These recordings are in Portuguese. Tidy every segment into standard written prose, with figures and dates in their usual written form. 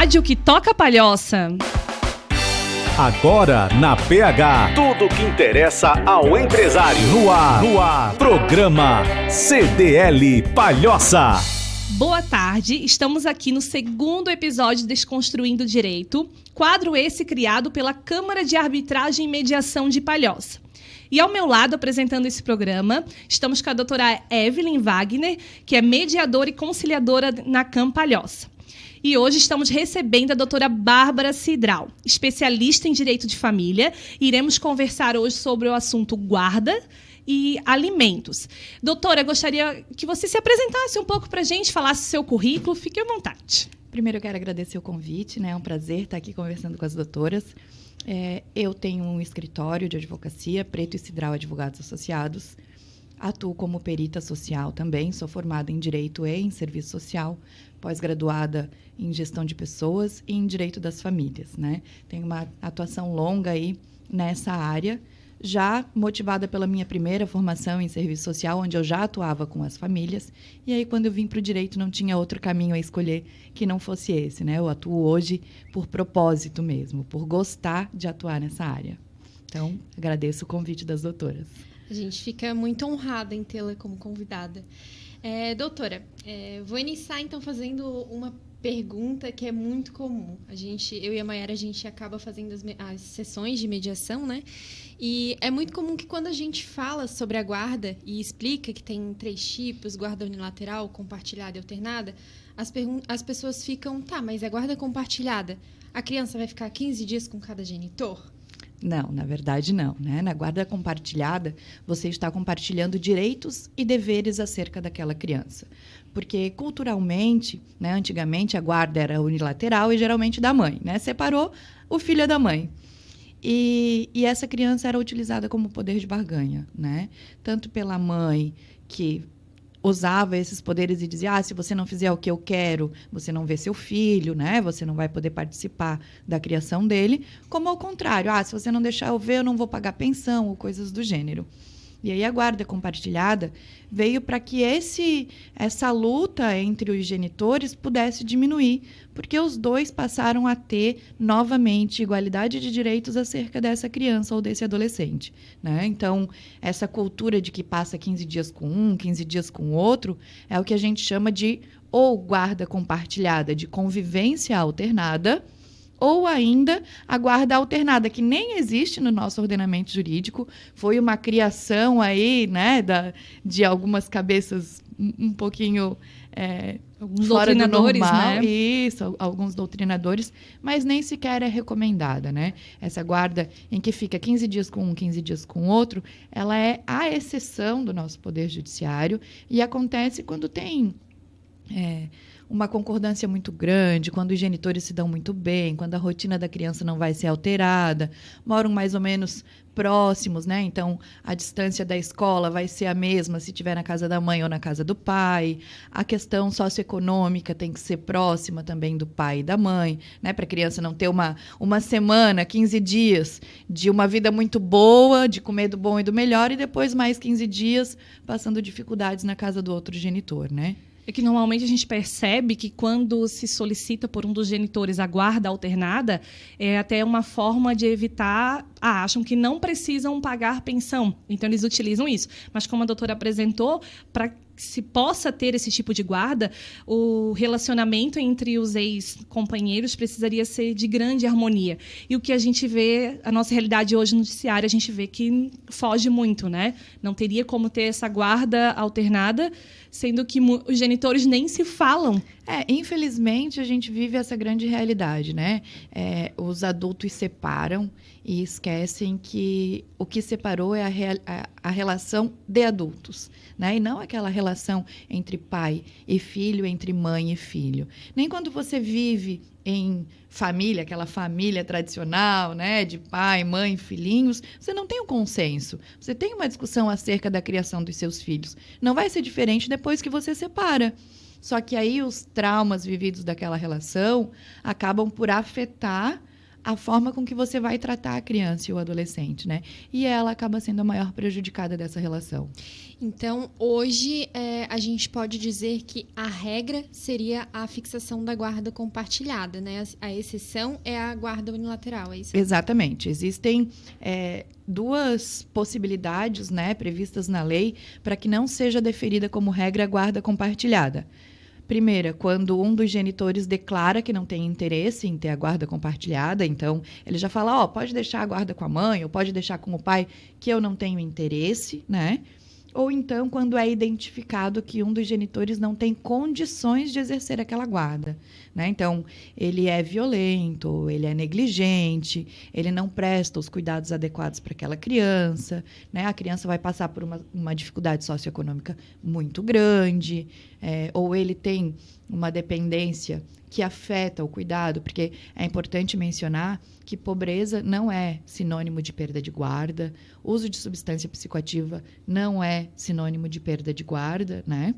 rádio que toca palhoça. Agora na PH, tudo o que interessa ao empresário. No ar, programa CDL Palhoça. Boa tarde, estamos aqui no segundo episódio de Desconstruindo Direito, quadro esse criado pela Câmara de Arbitragem e Mediação de Palhoça. E ao meu lado, apresentando esse programa, estamos com a doutora Evelyn Wagner, que é mediadora e conciliadora na CAM Palhoça. E hoje estamos recebendo a doutora Bárbara Cidral, especialista em direito de família. Iremos conversar hoje sobre o assunto guarda e alimentos. Doutora, gostaria que você se apresentasse um pouco para a gente, falasse o seu currículo. Fique à vontade. Primeiro, eu quero agradecer o convite, né? É um prazer estar aqui conversando com as doutoras. Eu tenho um escritório de advocacia, Preto e Cidral Advogados Associados. Atuo como perita social também, sou formada em Direito e em Serviço Social, pós-graduada em Gestão de Pessoas e em Direito das Famílias, né? Tenho uma atuação longa aí nessa área, já motivada pela minha primeira formação em Serviço Social, onde eu já atuava com as famílias, e aí quando eu vim para o Direito não tinha outro caminho a escolher que não fosse esse, né? Eu atuo hoje por propósito mesmo, por gostar de atuar nessa área. Então, agradeço o convite das doutoras. A gente fica muito honrada em tê-la como convidada. Doutora, vou iniciar então fazendo uma pergunta que é muito comum. Eu e a Mayara, a gente acaba fazendo as sessões de mediação, né? E é muito comum que quando a gente fala sobre a guarda e explica que tem 3 tipos, guarda unilateral, compartilhada e alternada, as pessoas ficam, mas a guarda compartilhada, a criança vai ficar 15 dias com cada genitor? Não, na verdade não, né? Na guarda compartilhada, você está compartilhando direitos e deveres acerca daquela criança. Porque culturalmente, né, antigamente a guarda era unilateral e geralmente da mãe, né? Separou, o filho é da mãe. E essa criança era utilizada como poder de barganha, né? Tanto pela mãe, que usava esses poderes e dizia, se você não fizer o que eu quero, você não vê seu filho, né? Você não vai poder participar da criação dele. Como ao contrário, se você não deixar eu ver, eu não vou pagar pensão, ou coisas do gênero. E aí a guarda compartilhada veio para que essa luta entre os genitores pudesse diminuir, porque os dois passaram a ter novamente igualdade de direitos acerca dessa criança ou desse adolescente, né? Então, essa cultura de que passa 15 dias com um, 15 dias com o outro, é o que a gente chama de ou guarda compartilhada de convivência alternada, ou ainda a guarda alternada, que nem existe no nosso ordenamento jurídico, foi uma criação aí, né, de algumas cabeças um pouquinho alguns fora do doutrinadores, normal, né? Isso, alguns doutrinadores, mas nem sequer é recomendada, né? Essa guarda em que fica 15 dias com um, 15 dias com o outro, ela é a exceção do nosso Poder Judiciário e acontece quando tem uma concordância muito grande, quando os genitores se dão muito bem, quando a rotina da criança não vai ser alterada, moram mais ou menos próximos, né? Então, a distância da escola vai ser a mesma se estiver na casa da mãe ou na casa do pai. A questão socioeconômica tem que ser próxima também do pai e da mãe, né? Para a criança não ter uma semana, 15 dias de uma vida muito boa, de comer do bom e do melhor, e depois mais 15 dias passando dificuldades na casa do outro genitor, né? É que normalmente a gente percebe que quando se solicita por um dos genitores a guarda alternada, é até uma forma de evitar, acham que não precisam pagar pensão, então eles utilizam isso. Mas como a doutora apresentou, para que se possa ter esse tipo de guarda, o relacionamento entre os ex-companheiros precisaria ser de grande harmonia. E o que a gente vê, a nossa realidade hoje no judiciário, a gente vê que foge muito, né? Não teria como ter essa guarda alternada, sendo que os genitores nem se falam. Infelizmente, a gente vive essa grande realidade, né? Os adultos separam e esquecem que o que separou é a relação de adultos, né? E não aquela relação entre pai e filho, entre mãe e filho. Nem quando você vive em família, aquela família tradicional, né, de pai, mãe, filhinhos, você não tem um consenso. Você tem uma discussão acerca da criação dos seus filhos. Não vai ser diferente depois que você separa. Só que aí os traumas vividos daquela relação acabam por afetar a forma com que você vai tratar a criança e o adolescente, né? E ela acaba sendo a maior prejudicada dessa relação. Então, hoje, a gente pode dizer que a regra seria a fixação da guarda compartilhada, né? A exceção é a guarda unilateral, é isso? Exatamente. Existem duas possibilidades, né, previstas na lei para que não seja deferida como regra a guarda compartilhada. Primeira, quando um dos genitores declara que não tem interesse em ter a guarda compartilhada, então ele já fala, pode deixar a guarda com a mãe, ou pode deixar com o pai, que eu não tenho interesse, né? Ou então, quando é identificado que um dos genitores não tem condições de exercer aquela guarda, né? Então, ele é violento, ele é negligente, ele não presta os cuidados adequados para aquela criança, né? A criança vai passar por uma dificuldade socioeconômica muito grande, ou ele tem uma dependência que afeta o cuidado, porque é importante mencionar que pobreza não é sinônimo de perda de guarda, uso de substância psicoativa não é sinônimo de perda de guarda, né?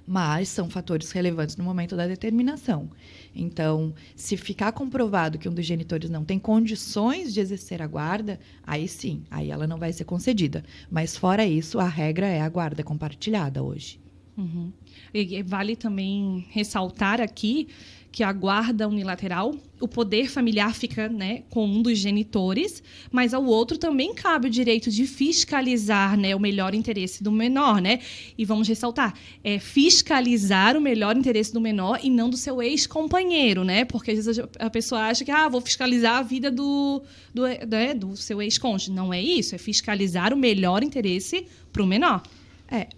Mas são fatores relevantes no momento da determinação. Então, se ficar comprovado que um dos genitores não tem condições de exercer a guarda, aí sim, aí ela não vai ser concedida. Mas fora isso, a regra é a guarda compartilhada hoje. Uhum. E vale também ressaltar aqui que a guarda unilateral, o poder familiar fica, né, com um dos genitores, mas ao outro também cabe o direito de fiscalizar, né, o melhor interesse do menor, né? E vamos ressaltar, fiscalizar o melhor interesse do menor e não do seu ex-companheiro, né? Porque às vezes a pessoa acha que vou fiscalizar a vida do seu ex-cônjuge. Não é isso, é fiscalizar o melhor interesse para o menor.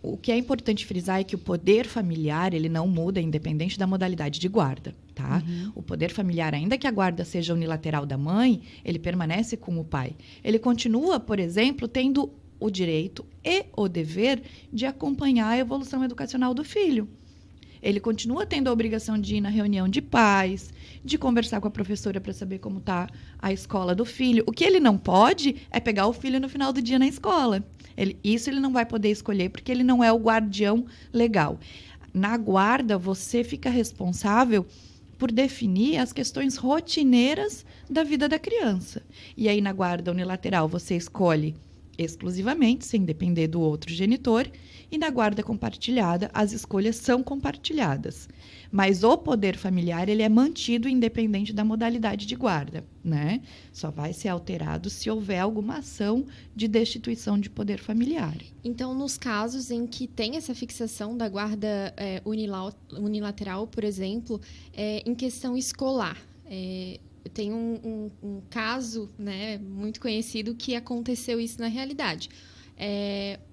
O que é importante frisar é que o poder familiar, ele não muda independente da modalidade de guarda, tá? Uhum. O poder familiar, ainda que a guarda seja unilateral da mãe, ele permanece com o pai. Ele continua, por exemplo, tendo o direito e o dever de acompanhar a evolução educacional do filho. Ele continua tendo a obrigação de ir na reunião de pais, de conversar com a professora para saber como está a escola do filho. O que ele não pode é pegar o filho no final do dia na escola. Isso ele não vai poder escolher porque ele não é o guardião legal. Na guarda, você fica responsável por definir as questões rotineiras da vida da criança. E aí, na guarda unilateral, você escolhe exclusivamente, sem depender do outro genitor, e na guarda compartilhada, as escolhas são compartilhadas. Mas o poder familiar, ele é mantido independente da modalidade de guarda, né? Só vai ser alterado se houver alguma ação de destituição de poder familiar. Então, nos casos em que tem essa fixação da guarda unilateral, por exemplo, em questão escolar, tem um caso, né, muito conhecido que aconteceu isso na realidade.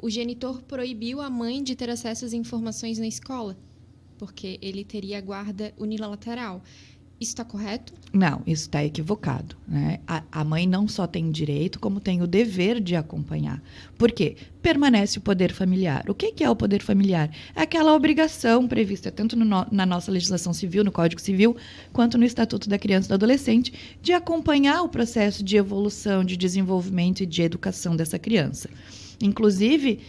O genitor proibiu a mãe de ter acesso às informações na escola, porque ele teria guarda unilateral. Isso está correto? Não, isso está equivocado, né? A mãe não só tem direito, como tem o dever de acompanhar. Por quê? Permanece o poder familiar. O que é o poder familiar? É aquela obrigação prevista tanto na nossa legislação civil, no Código Civil, quanto no Estatuto da Criança e do Adolescente, de acompanhar o processo de evolução, de desenvolvimento e de educação dessa criança. Inclusive,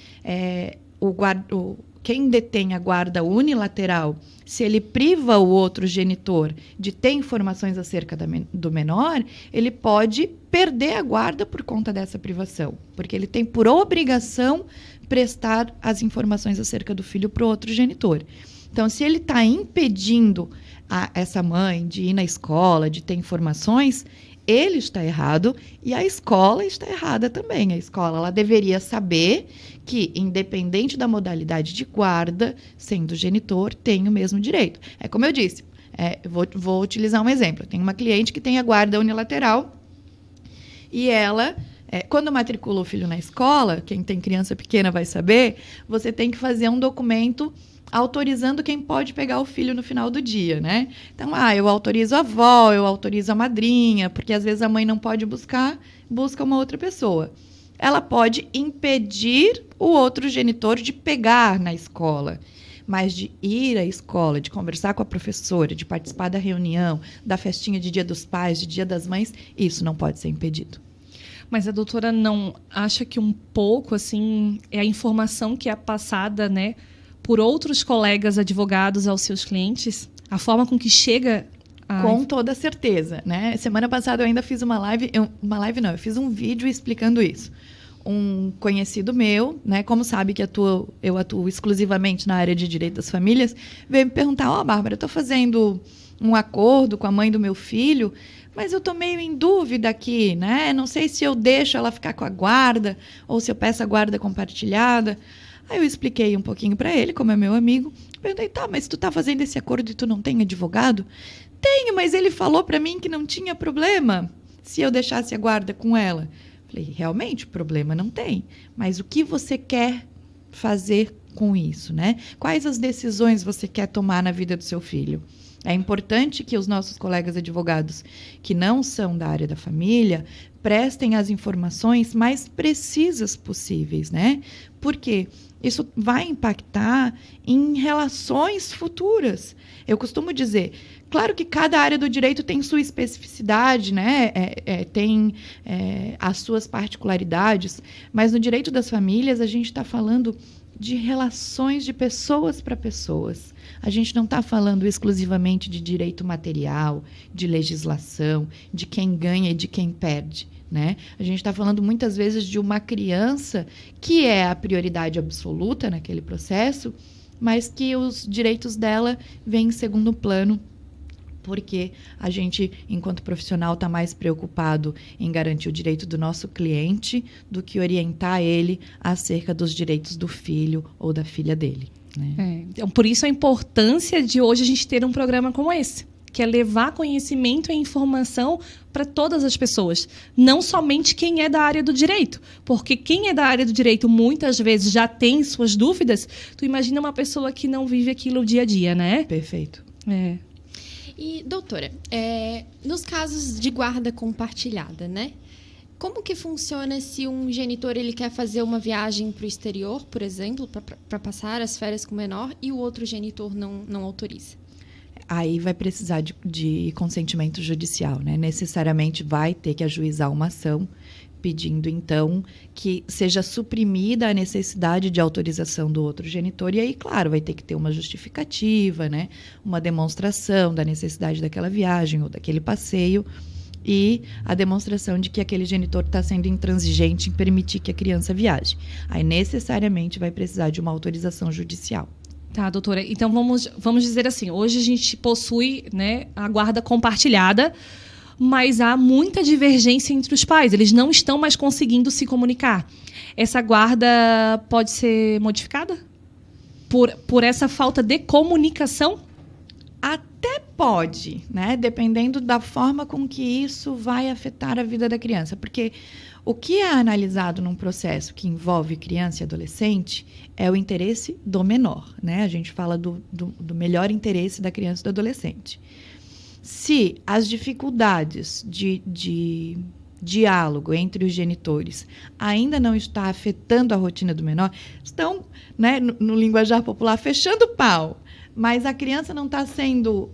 quem detém a guarda unilateral, se ele priva o outro genitor de ter informações acerca do menor, ele pode perder a guarda por conta dessa privação, porque ele tem por obrigação prestar as informações acerca do filho para o outro genitor. Então, se ele está impedindo essa mãe de ir na escola, de ter informações, ele está errado e a escola está errada também. A escola ela deveria saber que, independente da modalidade de guarda, sendo genitor, tem o mesmo direito. É como eu disse, vou utilizar um exemplo. Eu tenho uma cliente que tem a guarda unilateral e ela, quando matricula o filho na escola, quem tem criança pequena vai saber, você tem que fazer um documento autorizando quem pode pegar o filho no final do dia, né? Então, eu autorizo a avó, eu autorizo a madrinha, porque às vezes a mãe não pode busca uma outra pessoa. Ela pode impedir o outro genitor de pegar na escola, mas de ir à escola, de conversar com a professora, de participar da reunião, da festinha de Dia dos Pais, de Dia das Mães, isso não pode ser impedido. Mas a doutora não acha que um pouco, assim, é a informação que é passada, né, por outros colegas advogados aos seus clientes, a forma com que chega Com toda certeza, né? Semana passada eu ainda fiz uma live, eu fiz um vídeo explicando isso. Um conhecido meu, né, como sabe que eu atuo exclusivamente na área de direito das famílias, veio me perguntar, Bárbara, eu estou fazendo um acordo com a mãe do meu filho, mas eu estou meio em dúvida aqui, né? Não sei se eu deixo ela ficar com a guarda ou se eu peço a guarda compartilhada. Aí eu expliquei um pouquinho para ele, como é meu amigo. Perguntei, mas tu tá fazendo esse acordo e tu não tem advogado? Tenho, mas ele falou para mim que não tinha problema se eu deixasse a guarda com ela. Falei, realmente, problema não tem. Mas o que você quer fazer com isso, né? Quais as decisões você quer tomar na vida do seu filho? É importante que os nossos colegas advogados que não são da área da família prestem as informações mais precisas possíveis, né? Porque isso vai impactar em relações futuras. Eu costumo dizer, claro que cada área do direito tem sua especificidade, né? Tem as suas particularidades, mas no direito das famílias a gente está falando de relações de pessoas para pessoas. A gente não está falando exclusivamente de direito material, de legislação, de quem ganha e de quem perde, né? A gente está falando muitas vezes de uma criança que é a prioridade absoluta naquele processo, mas que os direitos dela vêm em segundo plano, porque a gente, enquanto profissional, está mais preocupado em garantir o direito do nosso cliente do que orientar ele acerca dos direitos do filho ou da filha dele, né? Então, por isso a importância de hoje a gente ter um programa como esse, que é levar conhecimento e informação para todas as pessoas, não somente quem é da área do direito, porque quem é da área do direito muitas vezes já tem suas dúvidas. Tu imagina uma pessoa que não vive aquilo dia a dia, né? Perfeito. E, doutora, nos casos de guarda compartilhada, né? Como que funciona se um genitor ele quer fazer uma viagem para o exterior, por exemplo, para passar as férias com o menor, e o outro genitor não autoriza? Aí vai precisar de consentimento judicial, né? Necessariamente vai ter que ajuizar uma ação pedindo, então, que seja suprimida a necessidade de autorização do outro genitor. E aí, claro, vai ter que ter uma justificativa, né? Uma demonstração da necessidade daquela viagem ou daquele passeio e a demonstração de que aquele genitor está sendo intransigente em permitir que a criança viaje. Aí, necessariamente, vai precisar de uma autorização judicial. Tá, doutora. Então, vamos dizer assim, hoje a gente possui, né, a guarda compartilhada, mas há muita divergência entre os pais. Eles não estão mais conseguindo se comunicar. Essa guarda pode ser modificada por essa falta de comunicação? Até pode, né? Dependendo da forma com que isso vai afetar a vida da criança. Porque o que é analisado num processo que envolve criança e adolescente é o interesse do menor, né? A gente fala do melhor interesse da criança e do adolescente. Se as dificuldades de diálogo entre os genitores ainda não está afetando a rotina do menor, estão, né, no linguajar popular, fechando o pau, mas a criança não está sendo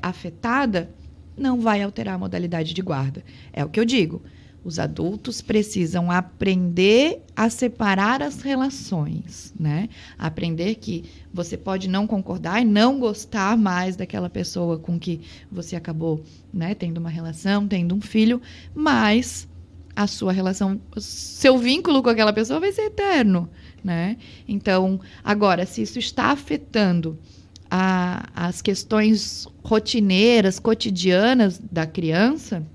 afetada, não vai alterar a modalidade de guarda. É o que eu digo. Os adultos precisam aprender a separar as relações, né? Aprender que você pode não concordar e não gostar mais daquela pessoa com que você acabou, né, tendo uma relação, tendo um filho, mas a sua relação, seu vínculo com aquela pessoa vai ser eterno, né? Então, agora, se isso está afetando as questões rotineiras, cotidianas da criança,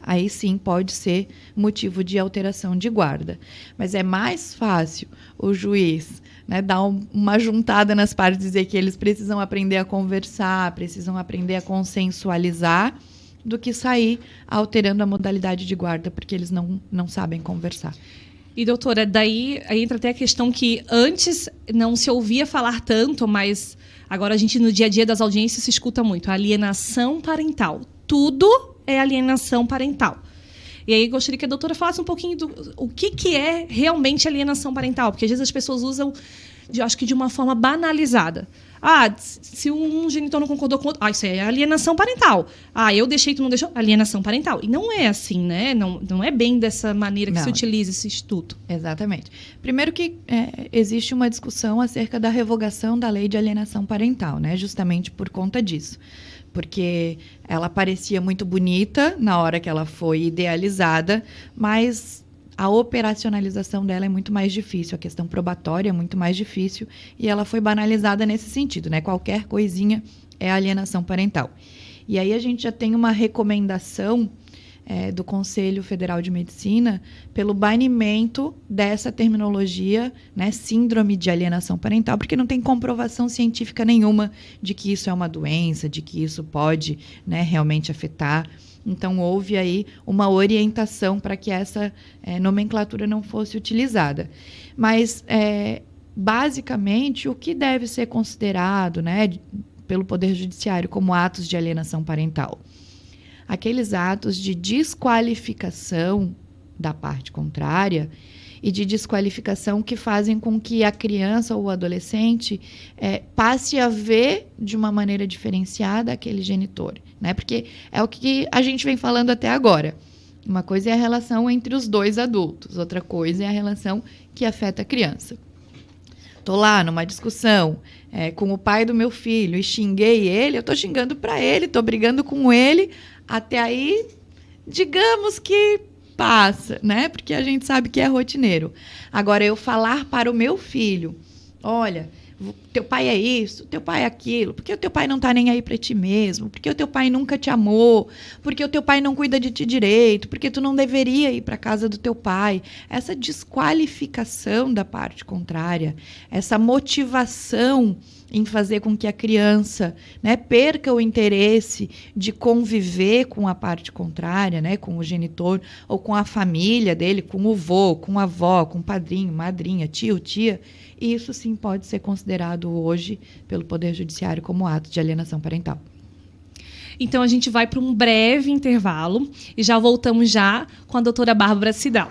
aí sim pode ser motivo de alteração de guarda. Mas é mais fácil o juiz, né, dar uma juntada nas partes e dizer que eles precisam aprender a conversar, precisam aprender a consensualizar, do que sair alterando a modalidade de guarda, porque eles não sabem conversar. E, doutora, daí entra até a questão que antes não se ouvia falar tanto, mas agora a gente no dia a dia das audiências se escuta muito. Alienação parental. Tudo é alienação parental. E aí gostaria que a doutora falasse um pouquinho do o que é realmente alienação parental, porque às vezes as pessoas usam, acho que de uma forma banalizada. Se um genitor não concordou com o outro, isso é alienação parental. Eu deixei, tu não deixou, alienação parental. E não é assim, né? Não é bem dessa maneira que se utiliza esse instituto. Exatamente. Primeiro que existe uma discussão acerca da revogação da lei de alienação parental, né? Justamente por conta disso. porque ela parecia muito bonita na hora que ela foi idealizada, mas a operacionalização dela é muito mais difícil, a questão probatória é muito mais difícil, e ela foi banalizada nesse sentido, né? Qualquer coisinha é alienação parental. E aí a gente já tem uma recomendação do Conselho Federal de Medicina pelo banimento dessa terminologia, né, síndrome de alienação parental, porque não tem comprovação científica nenhuma de que isso é uma doença, de que isso pode, né, realmente afetar. Então, houve aí uma orientação para que essa nomenclatura não fosse utilizada. Mas, basicamente, o que deve ser considerado, né, pelo Poder Judiciário como atos de alienação parental? Aqueles atos de desqualificação da parte contrária e de desqualificação que fazem com que a criança ou o adolescente passe a ver de uma maneira diferenciada aquele genitor, né? Porque é o que a gente vem falando até agora. Uma coisa é a relação entre os dois adultos, outra coisa é a relação que afeta a criança. Estou lá numa discussão com o pai do meu filho e xinguei ele, eu estou xingando para ele, estou brigando com ele, até aí, digamos que passa, né? Porque a gente sabe que é rotineiro. Agora, eu falar para o meu filho, olha, teu pai é isso, teu pai é aquilo, porque o teu pai não está nem aí para ti mesmo, porque o teu pai nunca te amou, porque o teu pai não cuida de ti direito, porque tu não deveria ir para a casa do teu pai. Essa desqualificação da parte contrária, essa motivação em fazer com que a criança, né, perca o interesse de conviver com a parte contrária, né, com o genitor ou com a família dele, com o vô, com a avó, com o padrinho, madrinha, tio, tia. E isso sim pode ser considerado hoje pelo Poder Judiciário como ato de alienação parental. Então a gente vai para um breve intervalo e já voltamos já com a doutora Bárbara Cidral.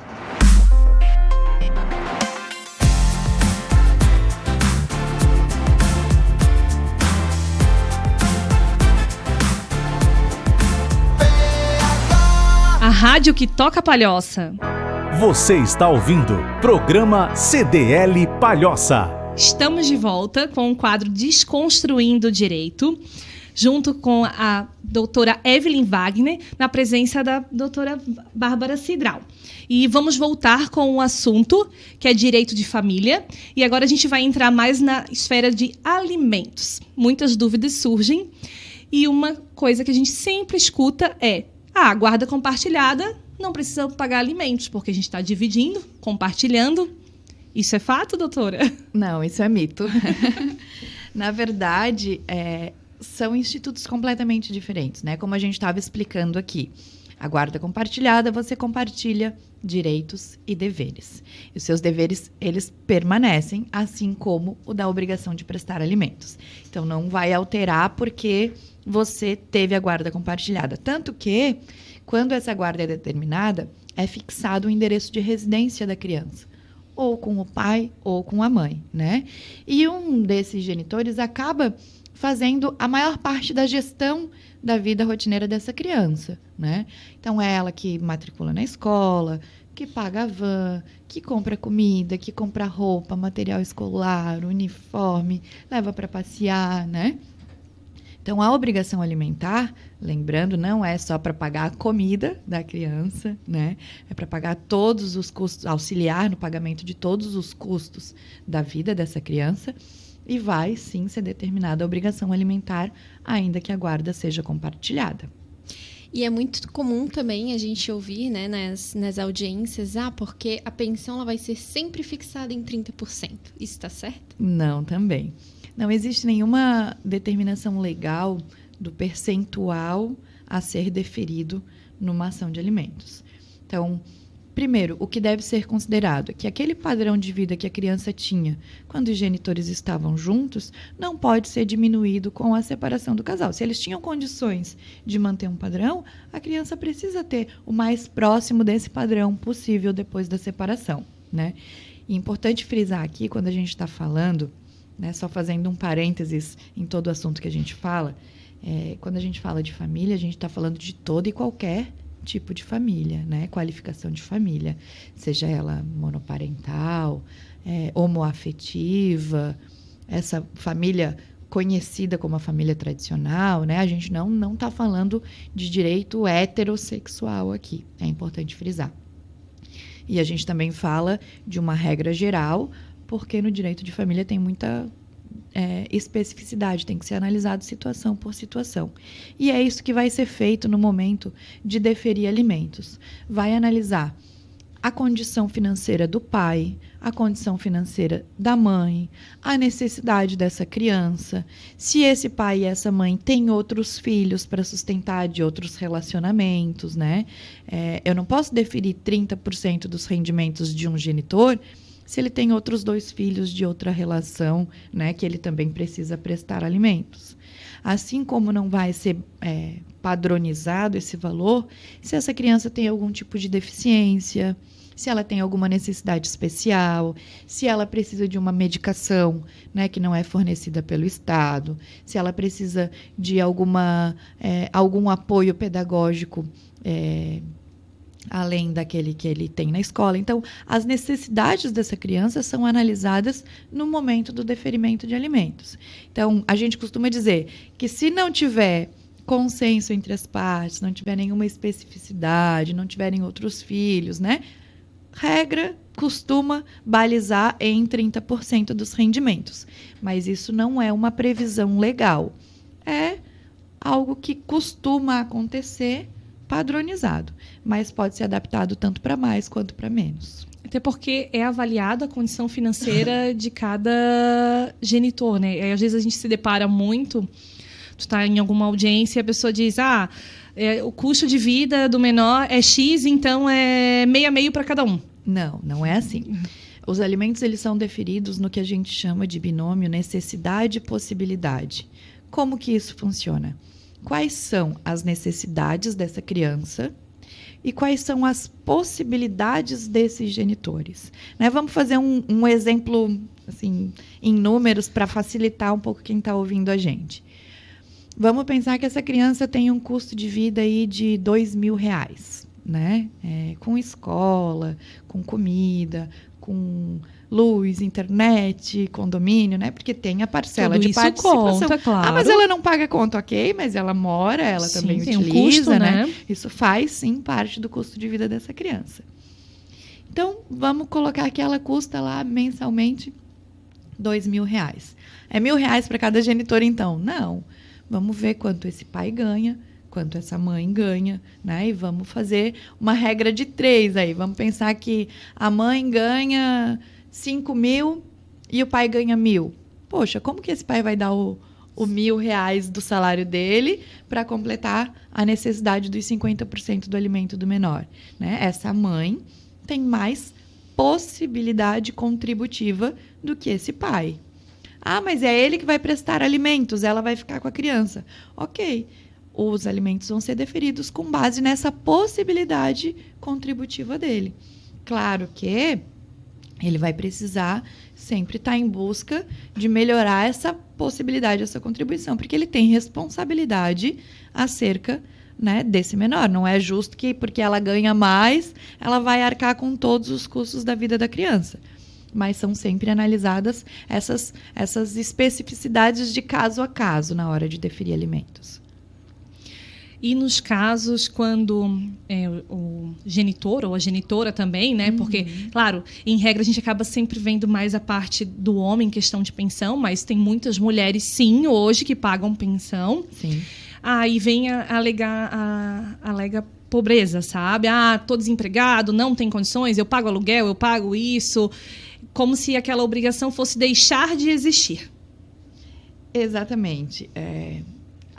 A rádio que toca palhoça. Você está ouvindo programa CDL Palhoça. Estamos de volta com o quadro Desconstruindo o Direito, junto com a doutora Evelyn Wagner, na presença da doutora Bárbara Cidral. E vamos voltar com o assunto, que é direito de família. E agora a gente vai entrar mais na esfera de alimentos. Muitas dúvidas surgem. E uma coisa que a gente sempre escuta é: a guarda compartilhada não precisa pagar alimentos, porque a gente está dividindo, compartilhando. Isso é fato, doutora? Não, isso é mito. Na verdade, são institutos completamente diferentes, né? Como a gente estava explicando aqui. A guarda compartilhada, você compartilha direitos e deveres. E os seus deveres, eles permanecem, assim como o da obrigação de prestar alimentos. Então, não vai alterar porque você teve a guarda compartilhada. Tanto que, quando essa guarda é determinada, é fixado o endereço de residência da criança, ou com o pai ou com a mãe, né? E um desses genitores acaba fazendo a maior parte da gestão da vida rotineira dessa criança, né? Então, é ela que matricula na escola, que paga a van, que compra comida, que compra roupa, material escolar, uniforme, leva para passear, né? Então, a obrigação alimentar, lembrando, não é só para pagar a comida da criança, né? É para pagar todos os custos, auxiliar no pagamento de todos os custos da vida dessa criança. E vai, sim, ser determinada a obrigação alimentar, ainda que a guarda seja compartilhada. E é muito comum também a gente ouvir, né, nas audiências, porque a pensão ela vai ser sempre fixada em 30%. Isso está certo? Não, também. Não existe nenhuma determinação legal do percentual a ser deferido numa ação de alimentos. Então, primeiro, o que deve ser considerado é que aquele padrão de vida que a criança tinha quando os genitores estavam juntos não pode ser diminuído com a separação do casal. Se eles tinham condições de manter um padrão, a criança precisa ter o mais próximo desse padrão possível depois da separação, né? E é importante frisar aqui, quando a gente está falando, né, só fazendo um parênteses em todo o assunto que a gente fala, quando a gente fala de família, a gente está falando de todo e qualquer tipo de família, né? Qualificação de família, seja ela monoparental, homoafetiva, essa família conhecida como a família tradicional, né? A gente não está falando de direito heterossexual aqui, é importante frisar. E a gente também fala de uma regra geral, porque no direito de família tem muita especificidade, tem que ser analisado situação por situação. E é isso que vai ser feito no momento de deferir alimentos. Vai analisar a condição financeira do pai, a condição financeira da mãe, a necessidade dessa criança, se esse pai e essa mãe têm outros filhos para sustentar de outros relacionamentos, né? Eu não posso deferir 30% dos rendimentos de um genitor se ele tem outros 2 filhos de outra relação, né, que ele também precisa prestar alimentos. Assim como não vai ser padronizado esse valor, se essa criança tem algum tipo de deficiência, se ela tem alguma necessidade especial, se ela precisa de uma medicação, né, que não é fornecida pelo Estado, se ela precisa de algum apoio pedagógico além daquele que ele tem na escola. Então, as necessidades dessa criança são analisadas no momento do deferimento de alimentos. Então, a gente costuma dizer que se não tiver consenso entre as partes, não tiver nenhuma especificidade, não tiverem outros filhos, né? Regra costuma balizar em 30% dos rendimentos. Mas isso não é uma previsão legal. É algo que costuma acontecer padronizado, mas pode ser adaptado tanto para mais quanto para menos. Até porque é avaliada a condição financeira de cada genitor, né? E às vezes a gente se depara muito, tu está em alguma audiência e a pessoa diz, o custo de vida do menor é X, então é meio a meio para cada um. Não é assim. Os alimentos, eles são deferidos no que a gente chama de binômio necessidade e possibilidade. Como que isso funciona? Quais são as necessidades dessa criança e quais são as possibilidades desses genitores? Né? Vamos fazer um exemplo assim, em números para facilitar um pouco quem está ouvindo a gente. Vamos pensar que essa criança tem um custo de vida aí de R$2.000, né? Com escola, com comida, com luz, internet, condomínio, né? Porque tem a parcela tudo de participação. Conta, claro. Mas ela não paga conta, ok? Mas ela mora, ela sim, também tem utiliza, um custo, né? Isso faz, sim, parte do custo de vida dessa criança. Então, vamos colocar que ela custa lá mensalmente R$2.000. É R$1.000 para cada genitor, então? Não. Vamos ver quanto esse pai ganha, quanto essa mãe ganha, né? E vamos fazer uma regra de 3 aí. Vamos pensar que a mãe ganha 5.000 e o pai ganha 1.000. Poxa, como que esse pai vai dar o R$1.000 do salário dele para completar a necessidade dos 50% do alimento do menor, né? Essa mãe tem mais possibilidade contributiva do que esse pai. Mas é ele que vai prestar alimentos, ela vai ficar com a criança. Ok, os alimentos vão ser deferidos com base nessa possibilidade contributiva dele. Claro que ele vai precisar sempre estar em busca de melhorar essa possibilidade, essa contribuição, porque ele tem responsabilidade acerca, né, desse menor. Não é justo que, porque ela ganha mais, ela vai arcar com todos os custos da vida da criança. Mas são sempre analisadas essas especificidades de caso a caso na hora de deferir alimentos. E nos casos quando o genitor ou a genitora também, né? Porque, claro, em regra a gente acaba sempre vendo mais a parte do homem em questão de pensão, mas tem muitas mulheres, sim, hoje que pagam pensão. Sim. Aí vem alega pobreza, sabe? Tô desempregado, não tem condições, eu pago aluguel, eu pago isso, como se aquela obrigação fosse deixar de existir. Exatamente.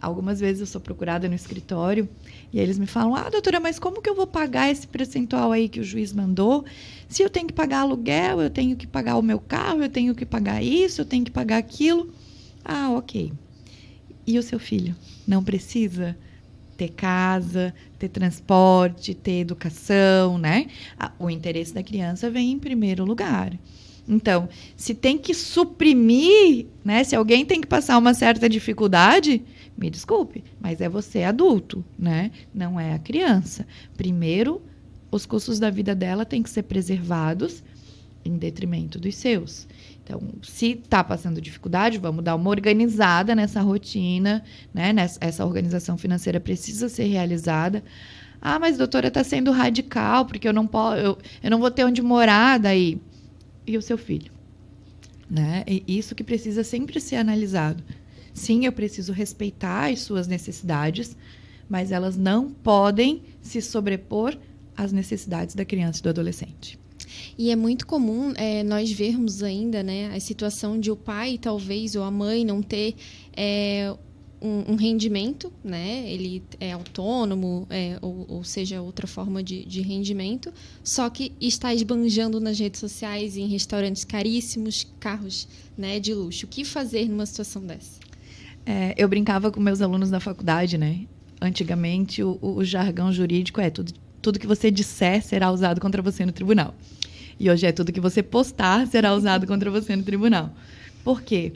Algumas vezes eu sou procurada no escritório e eles me falam, doutora, mas como que eu vou pagar esse percentual aí que o juiz mandou? Se eu tenho que pagar aluguel, eu tenho que pagar o meu carro, eu tenho que pagar isso, eu tenho que pagar aquilo. Ok. E o seu filho? Não precisa ter casa, ter transporte, ter educação, né? O interesse da criança vem em primeiro lugar. Então, se tem que suprimir, né? Se alguém tem que passar uma certa dificuldade, me desculpe, mas é você adulto, né? Não é a criança. Primeiro, os custos da vida dela têm que ser preservados em detrimento dos seus. Então, se está passando dificuldade, vamos dar uma organizada nessa rotina, né? Essa organização financeira precisa ser realizada. Ah, mas doutora, está sendo radical, porque eu não vou ter onde morar daí. E o seu filho? Né? E isso que precisa sempre ser analisado. Sim, eu preciso respeitar as suas necessidades, mas elas não podem se sobrepor às necessidades da criança e do adolescente. E é muito comum nós vermos ainda, né, a situação de o pai, talvez, ou a mãe não ter um rendimento, né? Ele é autônomo, ou seja, outra forma de rendimento, só que está esbanjando nas redes sociais, em restaurantes caríssimos, carros, né, de luxo. O que fazer numa situação dessa? Eu brincava com meus alunos na faculdade, né? Antigamente, o jargão jurídico é tudo que você disser será usado contra você no tribunal. E hoje é tudo que você postar será usado contra você no tribunal. Por quê?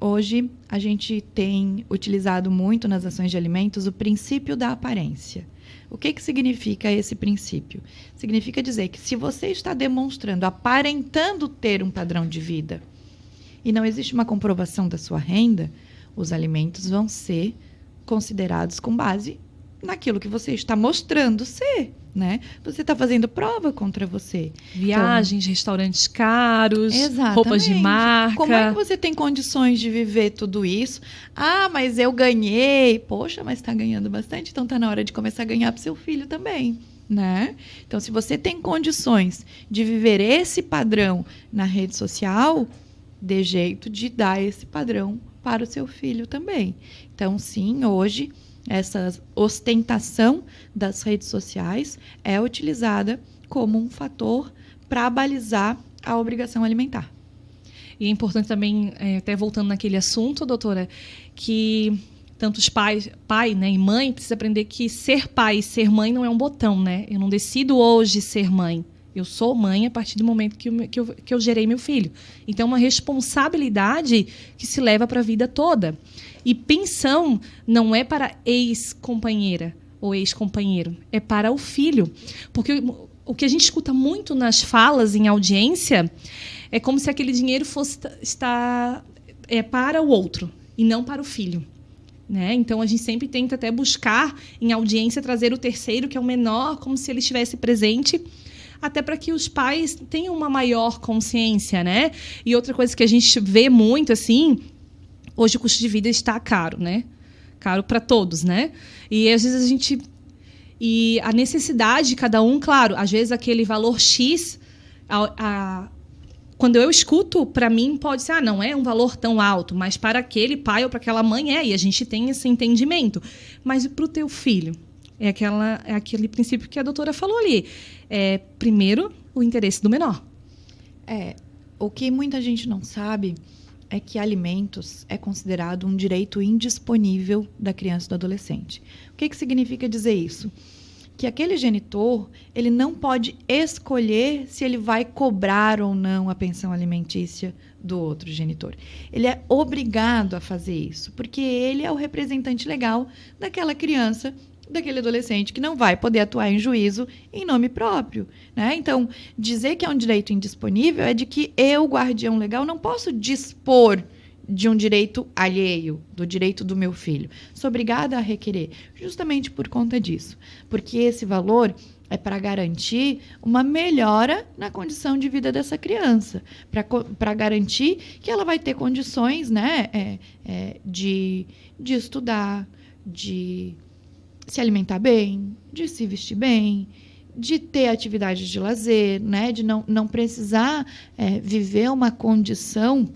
Hoje, a gente tem utilizado muito nas ações de alimentos o princípio da aparência. O que significa esse princípio? Significa dizer que se você está demonstrando, aparentando ter um padrão de vida e não existe uma comprovação da sua renda, os alimentos vão ser considerados com base naquilo que você está mostrando ser, né? Você está fazendo prova contra você. Viagens, então, restaurantes caros, exatamente. Roupas de marca. Como é que você tem condições de viver tudo isso? Ah, mas eu ganhei. Poxa, mas está ganhando bastante, então está na hora de começar a ganhar para o seu filho também, né? Então, se você tem condições de viver esse padrão na rede social, dê jeito de dar esse padrão para o seu filho também. Então, sim, hoje essa ostentação das redes sociais é utilizada como um fator para balizar a obrigação alimentar. E é importante também, até voltando naquele assunto, doutora, que tanto os pais, pai, né, e mãe, precisa aprender que ser pai e ser mãe não é um botão, né? Eu não decido hoje ser mãe. Eu sou mãe a partir do momento que eu gerei meu filho. Então, é uma responsabilidade que se leva para a vida toda. E pensão não é para ex-companheira ou ex-companheiro, é para o filho. Porque o que a gente escuta muito nas falas em audiência é como se aquele dinheiro fosse estar para o outro e não para o filho. Né? Então, a gente sempre tenta até buscar em audiência trazer o terceiro, que é o menor, como se ele estivesse presente, até para que os pais tenham uma maior consciência, né? E outra coisa que a gente vê muito, assim, hoje o custo de vida está caro, né? Caro para todos, né? E às vezes e a necessidade de cada um, claro, às vezes aquele valor X, quando eu escuto, para mim pode ser, não é um valor tão alto, mas para aquele pai ou para aquela mãe e a gente tem esse entendimento. Mas para o teu filho, é aquele princípio que a doutora falou ali. Primeiro, o interesse do menor. O que muita gente não sabe é que alimentos é considerado um direito indisponível da criança e do adolescente. O que significa dizer isso? Que aquele genitor, ele não pode escolher se ele vai cobrar ou não a pensão alimentícia do outro genitor. Ele é obrigado a fazer isso, porque ele é o representante legal daquela criança, daquele adolescente que não vai poder atuar em juízo em nome próprio, né? Então, dizer que é um direito indisponível é de que eu, guardião legal, não posso dispor de um direito alheio, do direito do meu filho. Sou obrigada a requerer, justamente por conta disso. Porque esse valor é para garantir uma melhora na condição de vida dessa criança, para garantir que ela vai ter condições, né, de estudar, de se alimentar bem, de se vestir bem, de ter atividades de lazer, né? De não precisar viver uma condição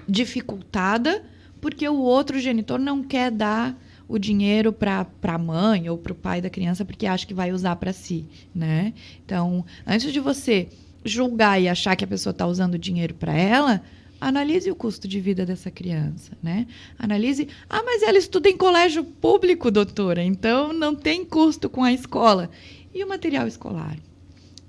dificultada porque o outro genitor não quer dar o dinheiro para a mãe ou para o pai da criança porque acha que vai usar para si, né? Então, antes de você julgar e achar que a pessoa está usando o dinheiro para ela, analise o custo de vida dessa criança, né? Analise, mas ela estuda em colégio público, doutora, então não tem custo com a escola. E o material escolar?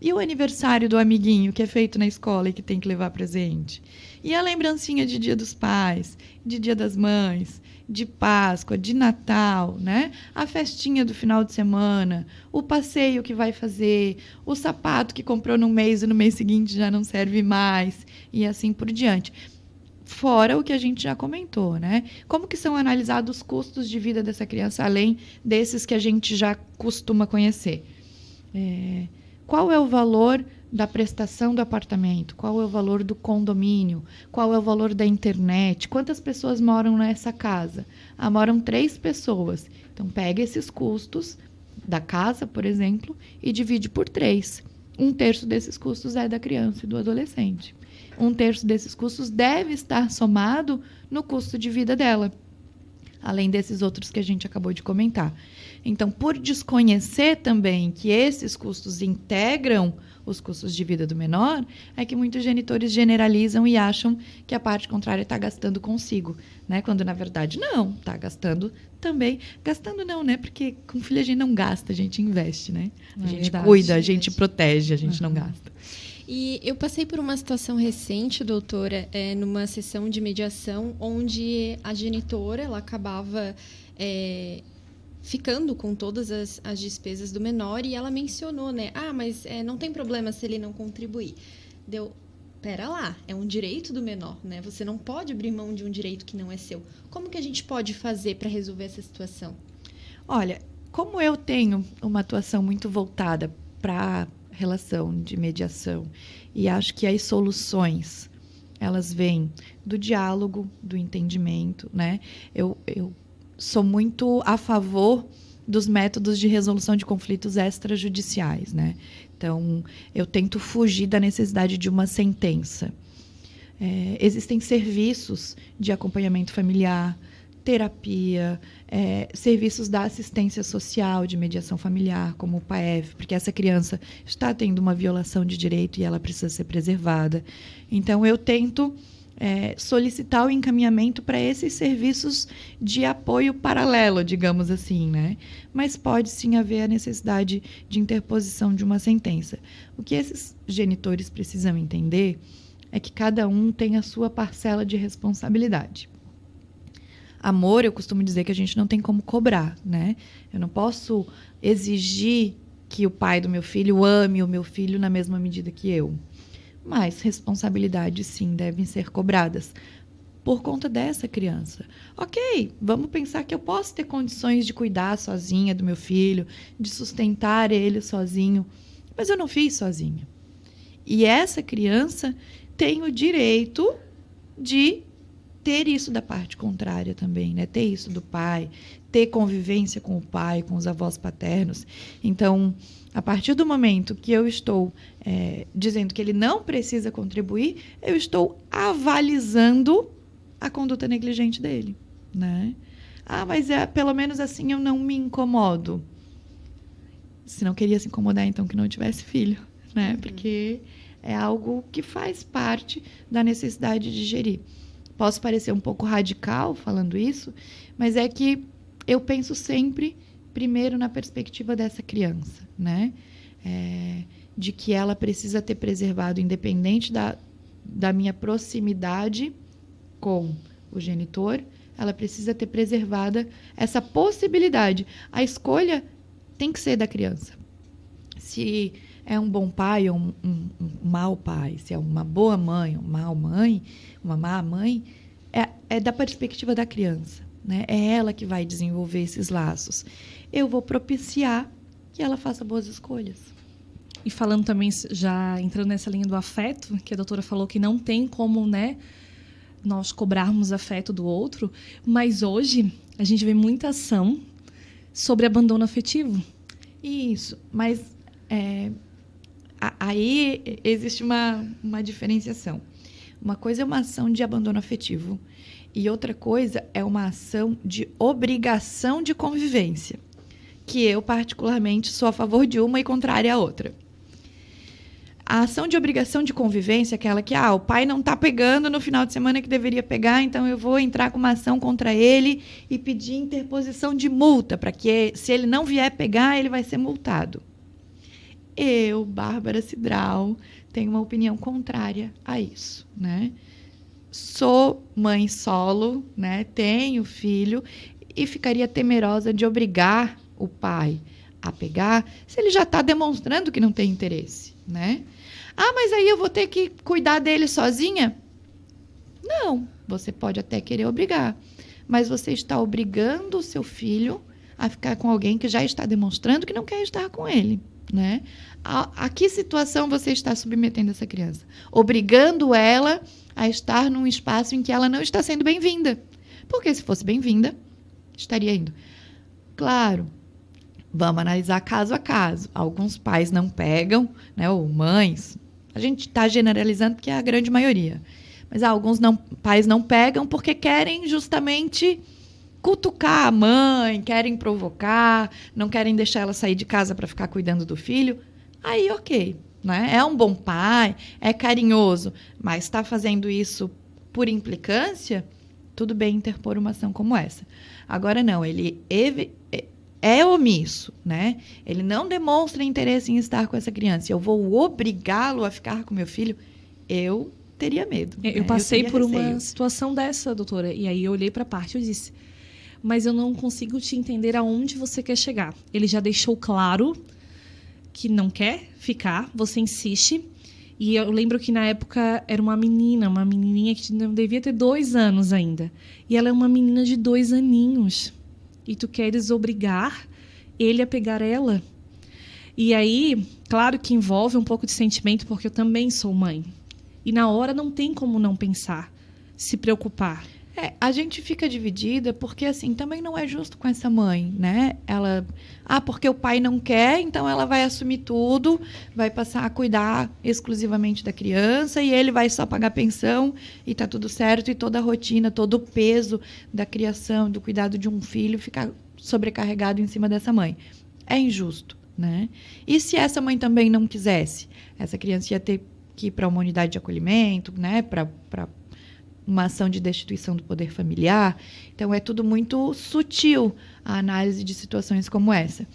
E o aniversário do amiguinho que é feito na escola e que tem que levar presente? E a lembrancinha de Dia dos Pais, de Dia das Mães, de Páscoa, de Natal, né? A festinha do final de semana, o passeio que vai fazer, o sapato que comprou num mês e no mês seguinte já não serve mais, e assim por diante. Fora o que a gente já comentou, né? Como que são analisados os custos de vida dessa criança, além desses que a gente já costuma conhecer? Qual é o valor da prestação do apartamento? Qual é o valor do condomínio? Qual é o valor da internet? Quantas pessoas moram nessa casa? Moram 3 pessoas. Então, pega esses custos da casa, por exemplo, e divide por 3. 1/3 desses custos é da criança e do adolescente. 1/3 desses custos deve estar somado no custo de vida dela, além desses outros que a gente acabou de comentar. Então, por desconhecer também que esses custos integram os custos de vida do menor, é que muitos genitores generalizam e acham que a parte contrária está gastando consigo, né? Quando, na verdade, não, está gastando também. Gastando não, né? Porque com filho a gente não gasta, a gente investe, né? A gente cuida, a gente protege, a gente não gasta. E eu passei por uma situação recente, doutora, numa sessão de mediação, onde a genitora ela acabava ficando com todas as despesas do menor, e ela mencionou, né? Mas não tem problema se ele não contribuir. Pera lá, é um direito do menor, né? Você não pode abrir mão de um direito que não é seu. Como que a gente pode fazer para resolver essa situação? Olha, como eu tenho uma atuação muito voltada para relação de mediação, e acho que as soluções, elas vêm do diálogo, do entendimento, né? Eu sou muito a favor dos métodos de resolução de conflitos extrajudiciais, né? Então, eu tento fugir da necessidade de uma sentença. Existem serviços de acompanhamento familiar, terapia, serviços da assistência social, de mediação familiar, como o PAEF, porque essa criança está tendo uma violação de direito e ela precisa ser preservada. Então, eu tento solicitar o encaminhamento para esses serviços de apoio paralelo, digamos assim, né? Mas pode sim haver a necessidade de interposição de uma sentença. O que esses genitores precisam entender é que cada um tem a sua parcela de responsabilidade. Amor, eu costumo dizer que a gente não tem como cobrar, né? Eu não posso exigir que o pai do meu filho ame o meu filho na mesma medida que eu. Mas responsabilidades, sim, devem ser cobradas por conta dessa criança. Ok, vamos pensar que eu posso ter condições de cuidar sozinha do meu filho, de sustentar ele sozinho, mas eu não fiz sozinha. E essa criança tem o direito de ter isso da parte contrária também, né? Ter isso do pai, ter convivência com o pai, com os avós paternos. Então, a partir do momento que eu estou dizendo que ele não precisa contribuir, eu estou avalizando a conduta negligente dele, né? Mas pelo menos assim eu não me incomodo. Se não queria se incomodar, então que não tivesse filho, né? Porque é algo que faz parte da necessidade de gerir. Posso parecer um pouco radical falando isso, mas é que eu penso sempre primeiro na perspectiva dessa criança, né? De que ela precisa ter preservado, independente da minha proximidade com o genitor, ela precisa ter preservada essa possibilidade. A escolha tem que ser da criança. Se é um bom pai ou um mau pai, se é uma boa mãe ou uma má mãe, é da perspectiva da criança, né? É ela que vai desenvolver esses laços. Eu vou propiciar que ela faça boas escolhas. E falando também, já entrando nessa linha do afeto, que a doutora falou que não tem como, né, nós cobrarmos afeto do outro, mas hoje a gente vê muita ação sobre abandono afetivo. Isso, mas aí existe uma diferenciação. Uma coisa é uma ação de abandono afetivo e outra coisa é uma ação de obrigação de convivência, que eu particularmente sou a favor de uma e contrária à outra. A ação de obrigação de convivência é aquela que o pai não está pegando no final de semana que deveria pegar, então eu vou entrar com uma ação contra ele e pedir interposição de multa, para que se ele não vier pegar, ele vai ser multado. Eu, Bárbara Cidral, tenho uma opinião contrária a isso, né? Sou mãe solo, né? Tenho filho e ficaria temerosa de obrigar o pai a pegar se ele já está demonstrando que não tem interesse, né? Mas aí eu vou ter que cuidar dele sozinha? Não, você pode até querer obrigar, mas você está obrigando o seu filho a ficar com alguém que já está demonstrando que não quer estar com ele, né? A que situação você está submetendo essa criança? Obrigando ela a estar num espaço em que ela não está sendo bem-vinda. Porque se fosse bem-vinda, estaria indo. Claro, vamos analisar caso a caso. Alguns pais não pegam, né? Ou mães. A gente está generalizando porque é a grande maioria. Mas alguns pais não pegam porque querem justamente cutucar a mãe, querem provocar, não querem deixar ela sair de casa para ficar cuidando do filho. Aí, ok, né? É um bom pai, é carinhoso, mas está fazendo isso por implicância, tudo bem interpor uma ação como essa. Agora não, ele é omisso, né? Ele não demonstra interesse em estar com essa criança. Eu vou obrigá-lo a ficar com meu filho? Eu teria medo. Eu passei por uma situação dessa, doutora, e aí eu olhei para a parte e eu disse, mas eu não consigo te entender aonde você quer chegar. Ele já deixou claro que não quer ficar, você insiste. E eu lembro que na época era uma menininha que não devia ter 2 anos ainda. E ela é uma menina de 2 aninhos. E tu queres obrigar ele a pegar ela? E aí, claro que envolve um pouco de sentimento, porque eu também sou mãe. E na hora não tem como não pensar, se preocupar. A gente fica dividida porque, assim, também não é justo com essa mãe, né? Ela, porque o pai não quer, então ela vai assumir tudo, vai passar a cuidar exclusivamente da criança e ele vai só pagar pensão e tá tudo certo, e toda a rotina, todo o peso da criação, do cuidado de um filho ficar sobrecarregado em cima dessa mãe. É injusto, né? E se essa mãe também não quisesse? Essa criança ia ter que ir para uma unidade de acolhimento, né? Para uma ação de destituição do poder familiar. Então, é tudo muito sutil a análise de situações como essa.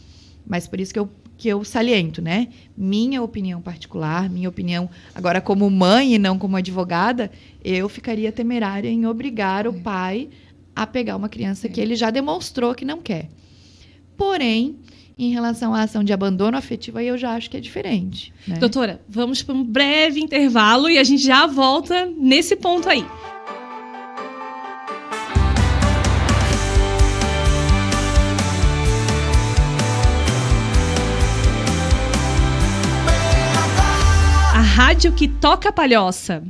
Mas por isso que eu saliento, né? Minha opinião particular, minha opinião agora como mãe e não como advogada, eu ficaria temerária em obrigar o pai a pegar uma criança que ele já demonstrou que não quer. Porém, em relação à ação de abandono afetivo, aí eu já acho que é diferente, né? Doutora, vamos para um breve intervalo e a gente já volta nesse ponto aí. A rádio que toca Palhoça.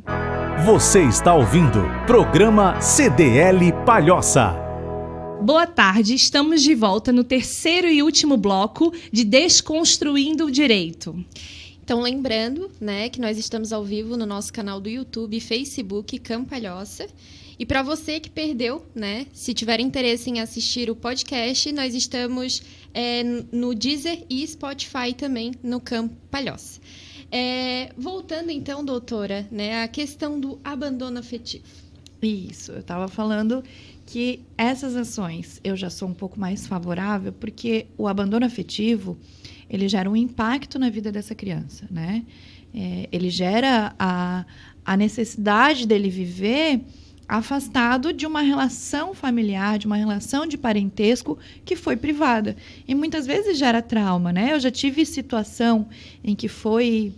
Você está ouvindo programa CDL Palhoça. Boa tarde, estamos de volta no terceiro e último bloco de Desconstruindo o Direito. Então, lembrando, né, que nós estamos ao vivo no nosso canal do YouTube e Facebook Campalhoça. E para você que perdeu, né, se tiver interesse em assistir o podcast, nós estamos no Deezer e Spotify também, no Campalhoça. Voltando então, doutora, né, a questão do abandono afetivo. Isso, eu estava falando que essas ações eu já sou um pouco mais favorável, porque o abandono afetivo, ele gera um impacto na vida dessa criança, né? Ele gera a necessidade dele viver afastado de uma relação familiar, de uma relação de parentesco que foi privada. E muitas vezes gera trauma, né? Eu já tive situação em que foi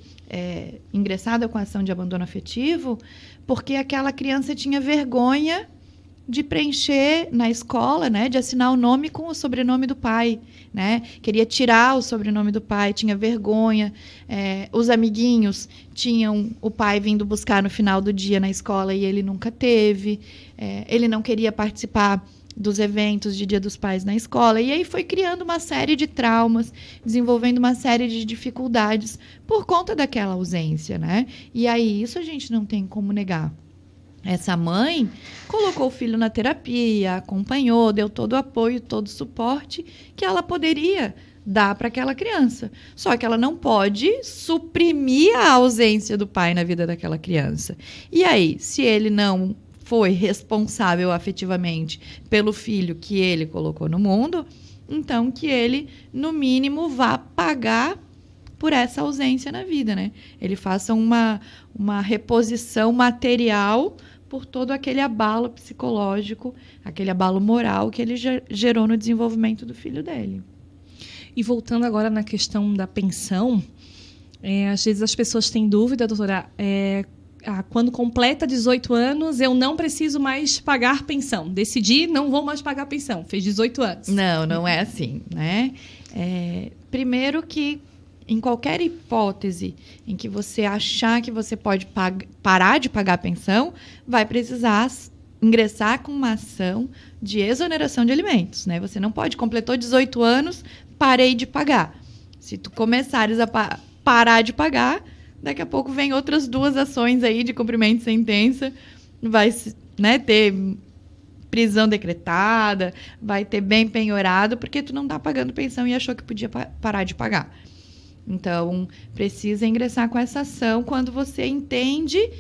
ingressada com a ação de abandono afetivo porque aquela criança tinha vergonha de preencher na escola, né, de assinar o nome com o sobrenome do pai, né? Queria tirar o sobrenome do pai, tinha vergonha. Os amiguinhos tinham o pai vindo buscar no final do dia na escola e ele nunca teve. Ele não queria participar dos eventos de Dia dos Pais na escola. E aí foi criando uma série de traumas, desenvolvendo uma série de dificuldades por conta daquela ausência, né? E aí isso a gente não tem como negar. Essa mãe colocou o filho na terapia, acompanhou, deu todo o apoio, todo o suporte que ela poderia dar para aquela criança. Só que ela não pode suprimir a ausência do pai na vida daquela criança. E aí, se ele não foi responsável afetivamente pelo filho que ele colocou no mundo, então que ele, no mínimo, vá pagar por essa ausência na vida, né? Ele faça uma reposição material por todo aquele abalo psicológico, aquele abalo moral que ele gerou no desenvolvimento do filho dele. E voltando agora na questão da pensão, às vezes as pessoas têm dúvida, doutora, quando completa 18 anos, eu não preciso mais pagar pensão. Decidi, não vou mais pagar pensão. Fez 18 anos. Não é assim, né? Primeiro que, em qualquer hipótese em que você achar que você pode parar de pagar a pensão, vai precisar ingressar com uma ação de exoneração de alimentos, né? Você não pode, completou 18 anos, parei de pagar. Se tu começares a parar de pagar, daqui a pouco vem outras 2 ações aí de cumprimento de sentença, vai, né, ter prisão decretada, vai ter bem penhorado, porque tu não está pagando pensão e achou que podia parar de pagar. Então, precisa ingressar com essa ação quando você entende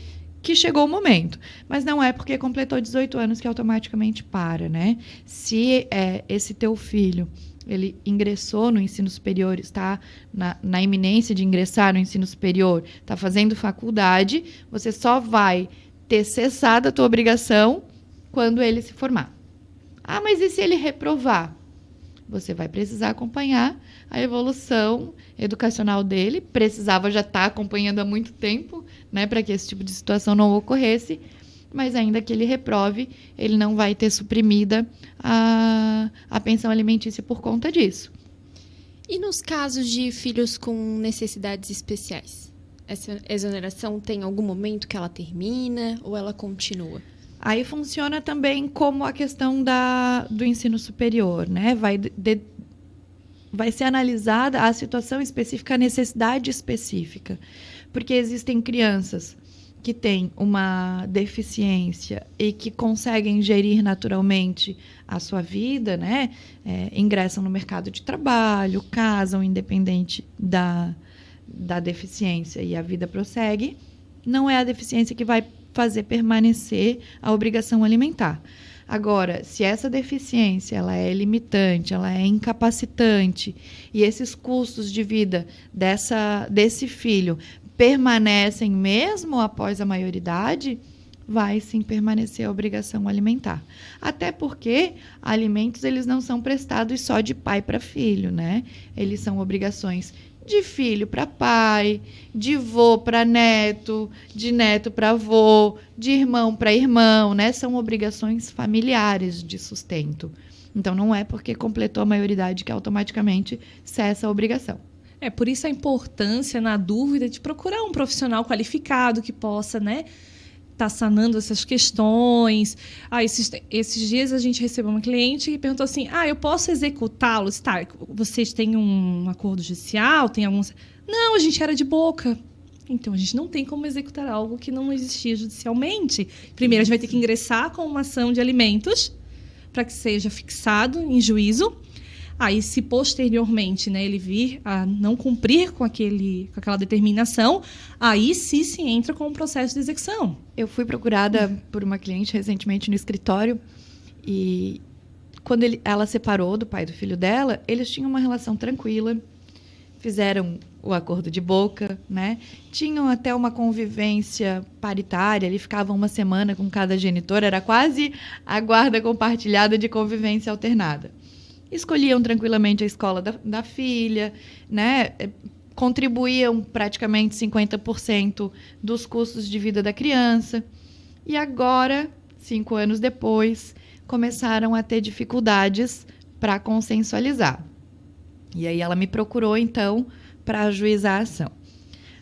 que chegou o momento. Mas não é porque completou 18 anos que automaticamente para, né? Se esse teu filho, ele ingressou no ensino superior, está na iminência de ingressar no ensino superior, está fazendo faculdade, você só vai ter cessado a tua obrigação quando ele se formar. Ah, mas e se ele reprovar? Você vai precisar acompanhar a evolução educacional dele. Precisava já estar acompanhando há muito tempo, né, para que esse tipo de situação não ocorresse. Mas ainda que ele reprove, ele não vai ter suprimida a pensão alimentícia por conta disso. E nos casos de filhos com necessidades especiais? Essa exoneração tem algum momento que ela termina ou ela continua? Aí funciona também como a questão do ensino superior, né? Vai ser analisada a situação específica, a necessidade específica. Porque existem crianças que têm uma deficiência e que conseguem gerir naturalmente a sua vida, né? Ingressam no mercado de trabalho, casam independente da deficiência e a vida prossegue. Não é a deficiência que vai fazer permanecer a obrigação alimentar. Agora, se essa deficiência ela é limitante, ela é incapacitante e esses custos de vida desse filho permanecem mesmo após a maioridade, vai sim permanecer a obrigação alimentar. Até porque alimentos eles não são prestados só de pai para filho, né? Eles são obrigações de filho para pai, de vô para neto, de neto para avô, de irmão para irmão, né? São obrigações familiares de sustento. Então, não é porque completou a maioridade que automaticamente cessa a obrigação. Por isso a importância, na dúvida, de procurar um profissional qualificado que possa, né, tá sanando essas questões. Esses dias a gente recebeu uma cliente e perguntou assim, eu posso executá-los? Tá, vocês têm um acordo judicial? Tem alguns... Não, a gente era de boca. Então, a gente não tem como executar algo que não existia judicialmente. Primeiro, a gente vai ter que ingressar com uma ação de alimentos para que seja fixado em juízo. Aí, se posteriormente, né, ele vir a não cumprir com aquela determinação, aí sim se entra com o processo de execução. Eu fui procurada por uma cliente recentemente no escritório e quando ela separou do pai do filho dela, eles tinham uma relação tranquila, fizeram o acordo de boca, né? Tinham até uma convivência paritária, eles ficavam uma semana com cada genitor, era quase a guarda compartilhada de convivência alternada. Escolhiam tranquilamente a escola da filha, né? Contribuíam praticamente 50% dos custos de vida da criança. E agora, 5 anos depois, começaram a ter dificuldades para consensualizar. E aí ela me procurou, então, para ajuizar a ação.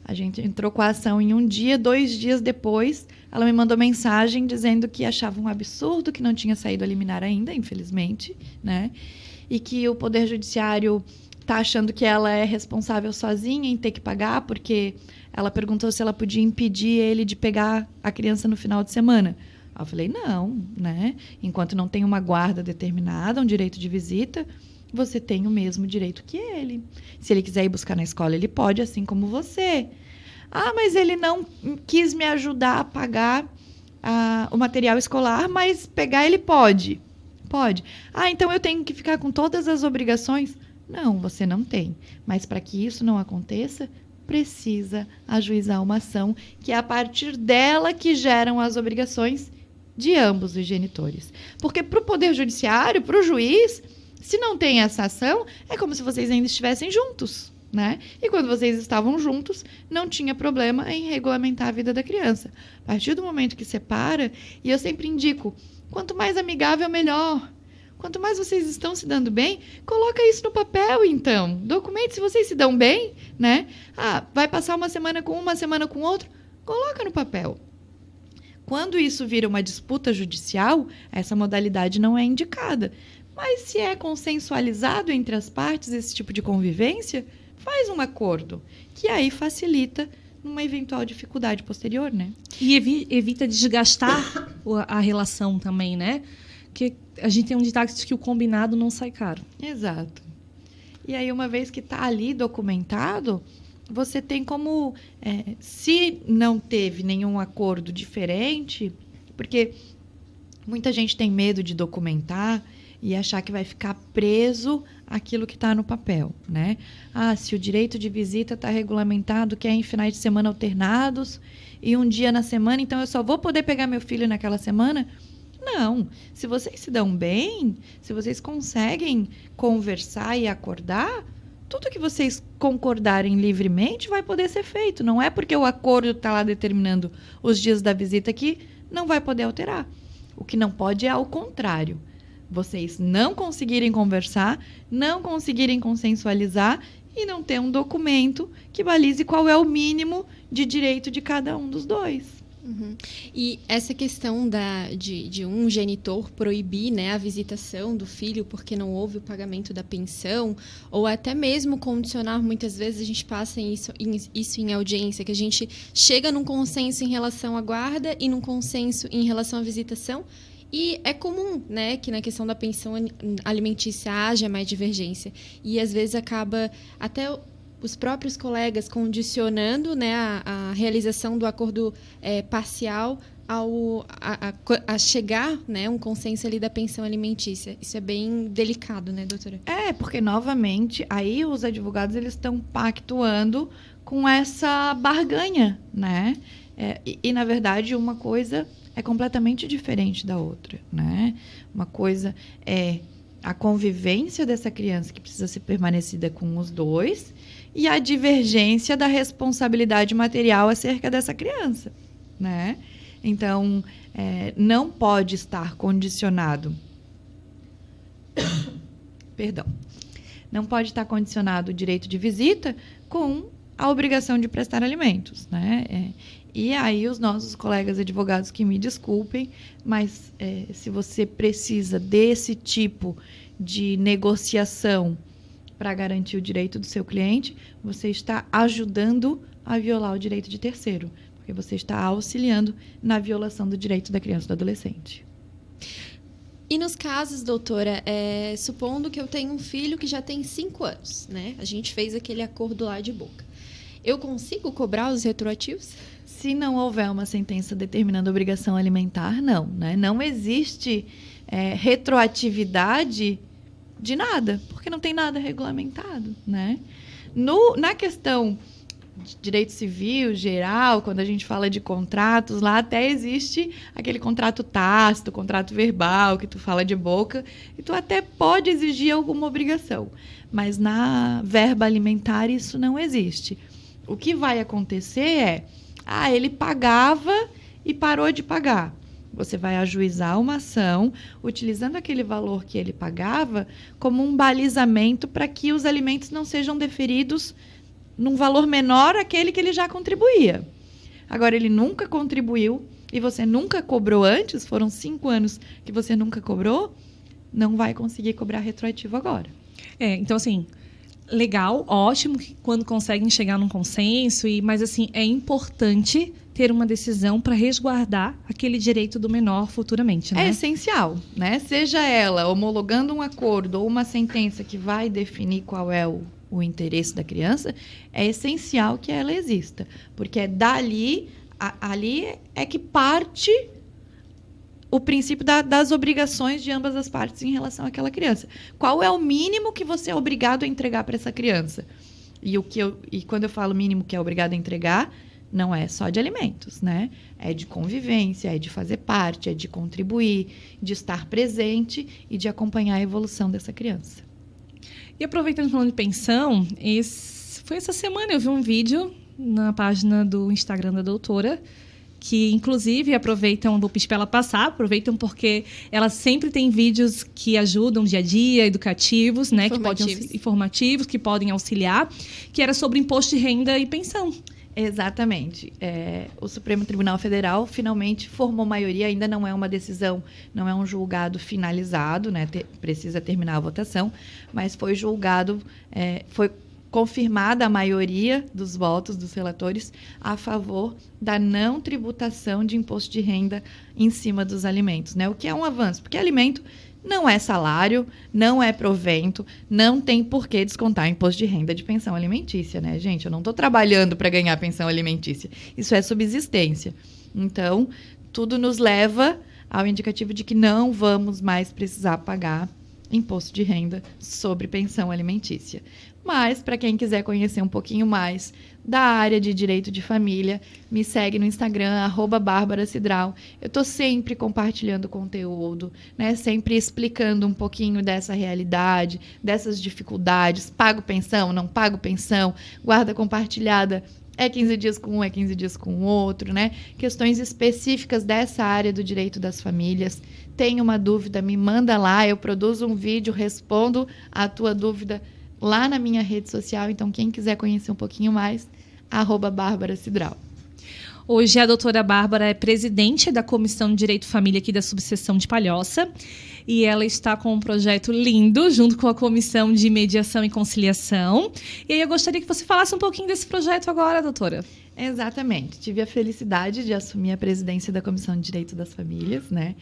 A gente entrou com a ação em um dia, 2 dias depois, ela me mandou mensagem dizendo que achava um absurdo que não tinha saído a liminar ainda, infelizmente, né? E que o Poder Judiciário está achando que ela é responsável sozinha em ter que pagar, porque ela perguntou se ela podia impedir ele de pegar a criança no final de semana. Eu falei, não, né? Enquanto não tem uma guarda determinada, um direito de visita, você tem o mesmo direito que ele. Se ele quiser ir buscar na escola, ele pode, assim como você. Mas ele não quis me ajudar a pagar o material escolar, mas pegar ele pode. Pode. Então eu tenho que ficar com todas as obrigações? Não, você não tem. Mas para que isso não aconteça, precisa ajuizar uma ação, que é a partir dela que geram as obrigações de ambos os genitores. Porque para o Poder Judiciário, para o juiz, se não tem essa ação, é como se vocês ainda estivessem juntos, né? E quando vocês estavam juntos, não tinha problema em regulamentar a vida da criança. A partir do momento que separa, e eu sempre indico, quanto mais amigável, melhor. Quanto mais vocês estão se dando bem, coloca isso no papel, então. Documente se vocês se dão bem, né? Vai passar uma semana com uma semana com outro, coloca no papel. Quando isso vira uma disputa judicial, essa modalidade não é indicada. Mas se é consensualizado entre as partes esse tipo de convivência, faz um acordo, que aí facilita numa eventual dificuldade posterior, né? E evita desgastar a relação também, né? Porque a gente tem um ditado que o combinado não sai caro. Exato. E aí, uma vez que está ali documentado, você tem como, se não teve nenhum acordo diferente, porque muita gente tem medo de documentar e achar que vai ficar preso àquilo que está no papel, né? Se o direito de visita está regulamentado, que é em finais de semana alternados e um dia na semana, então eu só vou poder pegar meu filho naquela semana? Não. Se vocês se dão bem, se vocês conseguem conversar e acordar, tudo que vocês concordarem livremente vai poder ser feito. Não é porque o acordo está lá determinando os dias da visita que não vai poder alterar. O que não pode é ao contrário. Vocês não conseguirem conversar, não conseguirem consensualizar e não ter um documento que balize qual é o mínimo de direito de cada um dos dois. Uhum. E essa questão de um genitor proibir, né, a visitação do filho porque não houve o pagamento da pensão, ou até mesmo condicionar, muitas vezes a gente passa isso em audiência, que a gente chega num consenso em relação à guarda e num consenso em relação à visitação, e é comum, né, que na questão da pensão alimentícia haja mais divergência, e às vezes acaba até os próprios colegas condicionando, né, a realização do acordo parcial a chegar, né, um consenso ali da pensão alimentícia. Isso é bem delicado, né, doutora? Porque, novamente, aí os advogados eles estão pactuando com essa barganha, né? E, na verdade, uma coisa é completamente diferente da outra, né? Uma coisa é a convivência dessa criança que precisa ser permanecida com os dois e a divergência da responsabilidade material acerca dessa criança, né? Então, não pode estar condicionado... Perdão. Não pode estar condicionado o direito de visita com a obrigação de prestar alimentos, né? E aí, os nossos colegas advogados que me desculpem, mas se você precisa desse tipo de negociação para garantir o direito do seu cliente, você está ajudando a violar o direito de terceiro, porque você está auxiliando na violação do direito da criança e do adolescente. E nos casos, doutora, supondo que eu tenho um filho que já tem 5 anos, né? A gente fez aquele acordo lá de boca. Eu consigo cobrar os retroativos? Se não houver uma sentença determinando obrigação alimentar, não, né? Não existe retroatividade de nada, porque não tem nada regulamentado, né? Na questão de direito civil geral, quando a gente fala de contratos, lá até existe aquele contrato tácito, contrato verbal, que tu fala de boca, e tu até pode exigir alguma obrigação. Mas na verba alimentar isso não existe. O que vai acontecer ele pagava e parou de pagar. Você vai ajuizar uma ação utilizando aquele valor que ele pagava como um balizamento para que os alimentos não sejam deferidos num valor menor àquele que ele já contribuía. Agora, ele nunca contribuiu e você nunca cobrou antes, foram 5 anos que você nunca cobrou, não vai conseguir cobrar retroativo agora. Então, assim, legal, ótimo que quando conseguem chegar num consenso, mas assim, é importante ter uma decisão para resguardar aquele direito do menor futuramente, né? É essencial, né? Seja ela homologando um acordo ou uma sentença que vai definir qual é o interesse da criança, é essencial que ela exista, porque ali é que parte o princípio das obrigações de ambas as partes em relação àquela criança. Qual é o mínimo que você é obrigado a entregar para essa criança? E quando eu falo mínimo que é obrigado a entregar, não é só de alimentos, né? É de convivência, é de fazer parte, é de contribuir, de estar presente e de acompanhar a evolução dessa criança. E aproveitando falando de pensão, foi essa semana eu vi um vídeo na página do Instagram da doutora, que inclusive aproveitam, vou pedir para ela passar, aproveitam porque ela sempre tem vídeos que ajudam dia a dia, educativos, né, informativos, que podem auxiliar, que era sobre imposto de renda e pensão. Exatamente. O Supremo Tribunal Federal finalmente formou maioria, ainda não é uma decisão, não é um julgado finalizado, né, precisa terminar a votação, mas foi julgado, foi confirmada a maioria dos votos dos relatores a favor da não tributação de imposto de renda em cima dos alimentos, né? O que é um avanço, porque alimento não é salário, não é provento, não tem por que descontar imposto de renda de pensão alimentícia, né, gente? Eu não estou trabalhando para ganhar pensão alimentícia, isso é subsistência. Então, tudo nos leva ao indicativo de que não vamos mais precisar pagar imposto de renda sobre pensão alimentícia. Mas, para quem quiser conhecer um pouquinho mais da área de direito de família, me segue no Instagram, @BárbaraCidral. Eu estou sempre compartilhando conteúdo, né? Sempre explicando um pouquinho dessa realidade, dessas dificuldades. Pago pensão, não pago pensão, guarda compartilhada. É 15 dias com um, é 15 dias com o outro, né? Questões específicas dessa área do direito das famílias. Tem uma dúvida, me manda lá, eu produzo um vídeo, respondo a tua dúvida lá na minha rede social. Então, quem quiser conhecer um pouquinho mais, @BárbaraCidral. Hoje a doutora Bárbara é presidente da Comissão de Direito e Família aqui da subseção de Palhoça. E ela está com um projeto lindo, junto com a Comissão de Mediação e Conciliação. E aí eu gostaria que você falasse um pouquinho desse projeto agora, doutora. Exatamente. Tive a felicidade de assumir a presidência da Comissão de Direito das Famílias, né?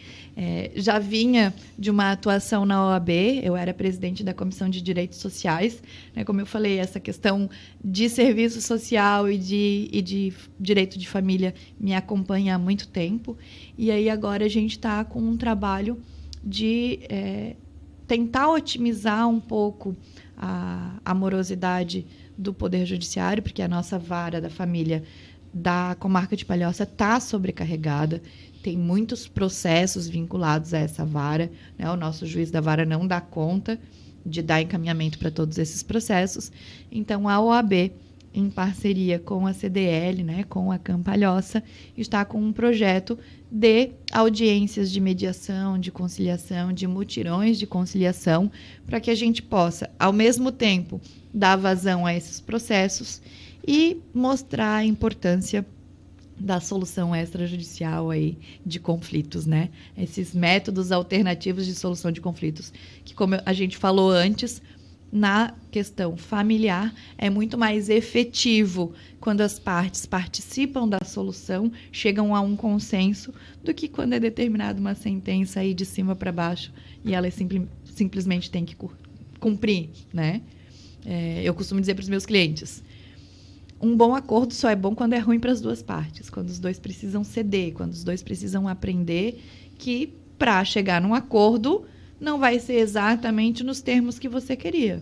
Já vinha de uma atuação na OAB, eu era presidente da Comissão de Direitos Sociais, né? Como eu falei, essa questão de serviço social e de direito de família me acompanha há muito tempo. E aí agora a gente está com um trabalho de tentar otimizar um pouco a morosidade do Poder Judiciário, porque a nossa vara da família da comarca de Palhoça está sobrecarregada, tem muitos processos vinculados a essa vara, né? O nosso juiz da vara não dá conta de dar encaminhamento para todos esses processos. Então, a OAB, em parceria com a CDL, né, com a CAM Palhoça, está com um projeto de audiências de mediação, de conciliação, de mutirões de conciliação, para que a gente possa, ao mesmo tempo, dar vazão a esses processos e mostrar a importância da solução extrajudicial aí de conflitos, né? Esses métodos alternativos de solução de conflitos, que, como a gente falou antes, na questão familiar, é muito mais efetivo quando as partes participam da solução, chegam a um consenso, do que quando é determinada uma sentença aí de cima para baixo e ela simplesmente tem que cumprir, né? Eu costumo dizer para os meus clientes, um bom acordo só é bom quando é ruim para as duas partes, quando os dois precisam ceder, quando os dois precisam aprender que para chegar num acordo não vai ser exatamente nos termos que você queria.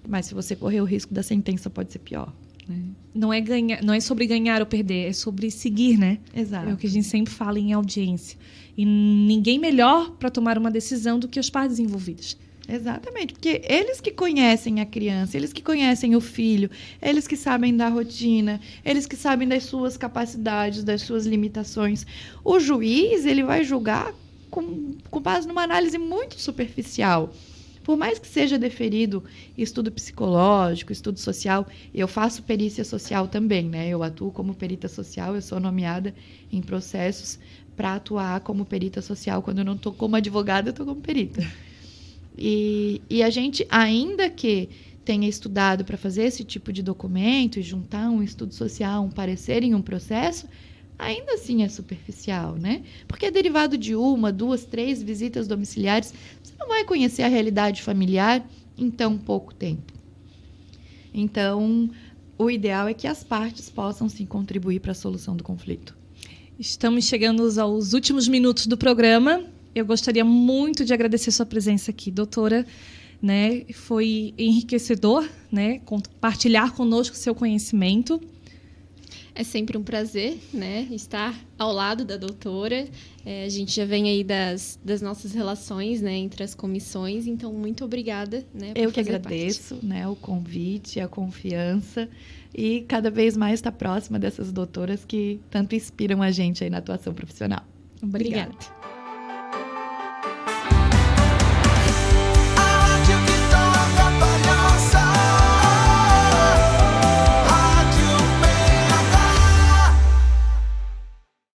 Mas se você correr o risco da sentença, pode ser pior. Né? Não é sobre ganhar ou perder, é sobre seguir, né? Exato. É o que a gente sempre fala em audiência. E ninguém melhor para tomar uma decisão do que os partes envolvidos. Exatamente, porque eles que conhecem a criança, eles que conhecem o filho, eles que sabem da rotina, eles que sabem das suas capacidades, das suas limitações. O juiz, ele vai julgar com base numa análise muito superficial. Por mais que seja deferido estudo psicológico, estudo social, eu faço perícia social também, né? Eu atuo como perita social, eu sou nomeada em processos para atuar como perita social. Quando eu não estou como advogada, eu estou como perita. E a gente, ainda que tenha estudado para fazer esse tipo de documento e juntar um estudo social, um parecer em um processo, ainda assim é superficial, né? Porque é derivado de 1, 2, 3 visitas domiciliares. Você não vai conhecer a realidade familiar em tão pouco tempo. Então, o ideal é que as partes possam, sim, contribuir para a solução do conflito. Estamos chegando aos últimos minutos do programa Eu gostaria muito de agradecer sua presença aqui, doutora. Né? Foi enriquecedor, né? Compartilhar conosco seu conhecimento. É sempre um prazer, né, estar ao lado da doutora. A gente já vem aí das nossas relações, né, entre as comissões. Então, muito obrigada, né, por Eu que fazer agradeço, parte. né, o convite, a confiança e cada vez mais estar próxima dessas doutoras que tanto inspiram a gente aí na atuação profissional. Obrigada. Obrigada.